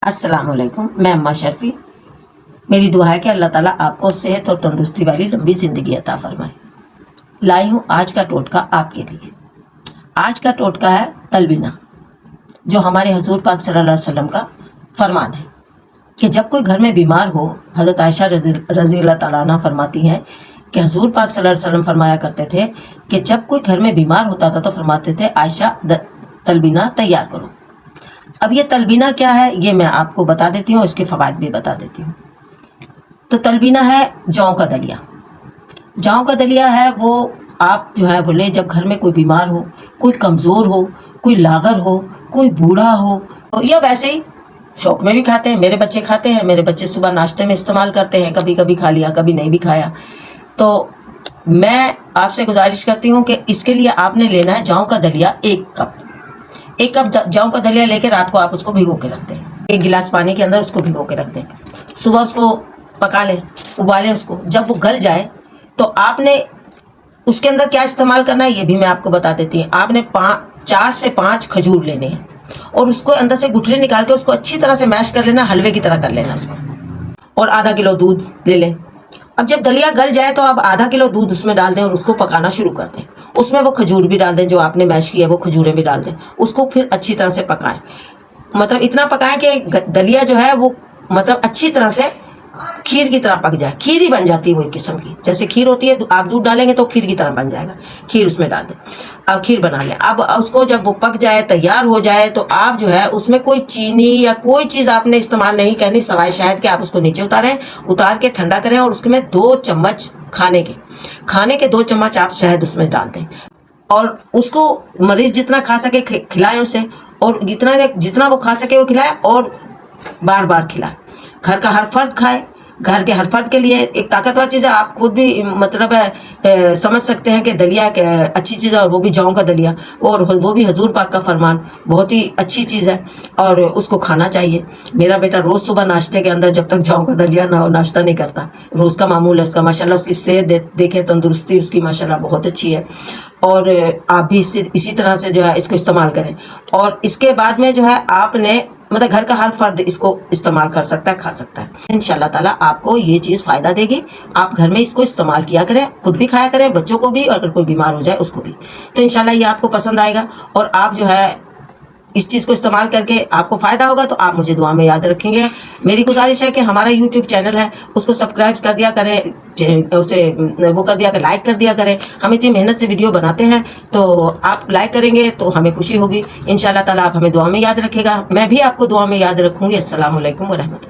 अस्सलाम वालेकुम। मैं अम्मा शर्फी। मेरी दुआ है कि अल्लाह ताला आपको सेहत और तंदुरुस्ती वाली लंबी ज़िंदगी अता फरमाए। लाई हूँ आज का टोटका आपके लिए। आज का टोटका है तलबीना, जो हमारे हजूर पाक सल्लल्लाहु अलैहि वसल्लम का फरमान है कि जब कोई घर में बीमार हो, हज़रत आयशा रज़ी अल्लाह ताला अन्हा फरमाती हैं कि हजूर पाक सल्लल्लाहु अलैहि वसल्लम फरमाया करते थे कि जब कोई घर में बीमार होता था तो फरमाते थे आयशा तलबीना तैयार करो। अब ये तलबीना क्या है ये मैं आपको बता देती हूँ, इसके फ़वाइद भी बता देती हूँ। तो तलबीना है जौ का दलिया। जौ का दलिया है वो आप जो है वो ले, जब घर में कोई बीमार हो, कोई कमज़ोर हो, कोई लागर हो, कोई बूढ़ा हो, या वैसे ही शौक में भी खाते हैं। मेरे बच्चे खाते हैं, मेरे बच्चे सुबह नाश्ते में इस्तेमाल करते हैं, कभी कभी खा लिया, कभी नहीं भी खाया। तो मैं आपसे गुजारिश करती हूँ कि इसके लिए आपने लेना है जौ का दलिया 1 कप। 1 कप जौ का दलिया लेके रात को आप उसको भिगो के रख दें। 1 गिलास पानी के अंदर उसको भिगो के रख दें। सुबह उसको पका लें, उबालें उसको। जब वो गल जाए तो आपने उसके अंदर क्या इस्तेमाल करना है ये भी मैं आपको बता देती हूँ। आपने 4 से 5 खजूर लेने हैं और उसको अंदर से गुठली निकाल के उसको अच्छी तरह से मैश कर लेना, हलवे की तरह कर लेना उसको। और आधा किलो दूध ले लें। अब जब दलिया गल जाए तो आप आधा किलो दूध उसमें डाल दें और उसको पकाना शुरू कर दें। उसमें वो खजूर भी डाल दें, जो आपने मैश किया है वो खजूरें भी डाल दें। उसको फिर अच्छी तरह से पकाएं, मतलब इतना पकाएं कि दलिया जो है वो मतलब अच्छी तरह से खीर की तरह पक जाए। खीर ही बन जाती है वो एक किस्म की, जैसे खीर होती है, आप दूध डालेंगे तो खीर की तरह बन जाएगा। खीर उसमें डाल दें, अब खीर बना लें। अब उसको जब वो पक जाए, तैयार हो जाए, तो आप जो है उसमें कोई चीनी या कोई चीज़ आपने इस्तेमाल नहीं करनी सवाए शहद के। आप उसको नीचे उतार के ठंडा करें और उसमें 2 चम्मच खाने के 2 चम्मच आप शहद उसमें डाल दें और उसको मरीज जितना खा सके खिलाएं उसे, और जितना वो खा सके वो खिलाए और बार बार खिलाएं। घर का हर फर्द खाए। घर के हर फर्द के लिए एक ताकतवर चीज़ है। आप खुद भी मतलब समझ सकते हैं कि दलिया एक अच्छी चीज़ है, और वो भी जौ का दलिया, और वो भी हजूर पाक का फरमान, बहुत ही अच्छी चीज़ है और उसको खाना चाहिए। मेरा बेटा रोज़ सुबह नाश्ते के अंदर जब तक जौ का दलिया ना हो नाश्ता नहीं करता। रोज़ का मामूल है उसका। माशाल्लाह उसकी सेहत देखें, तंदुरुस्ती उसकी माशाल्लाह बहुत अच्छी है। और आप भी इसी तरह से जो है इसको इस्तेमाल करें। और इसके बाद में जो है आपने मतलब घर का हर फर्द इसको इस्तेमाल कर सकता है, खा सकता है। इंशाल्लाह ताला आपको ये चीज़ फ़ायदा देगी। आप घर में इसको इस्तेमाल किया करें, खुद भी खाया करें, बच्चों को भी, और अगर कोई बीमार हो जाए उसको भी। तो इंशाल्लाह ये आपको पसंद आएगा और आप जो है इस चीज़ को इस्तेमाल करके आपको फ़ायदा होगा तो आप मुझे दुआ में याद रखेंगे। मेरी गुजारिश है कि हमारा यूट्यूब चैनल है उसको सब्सक्राइब कर दिया करें, उसे वो कर दिया, लाइक कर दिया करें। हम इतनी मेहनत से वीडियो बनाते हैं तो आप लाइक करेंगे तो हमें खुशी होगी। इंशाल्लाह ताला आप हमें दुआ में याद रखेगा, मैं भी आपको दुआ में याद रखूँगी। अस्सलाम वालेकुम व रहमतुल्लाह।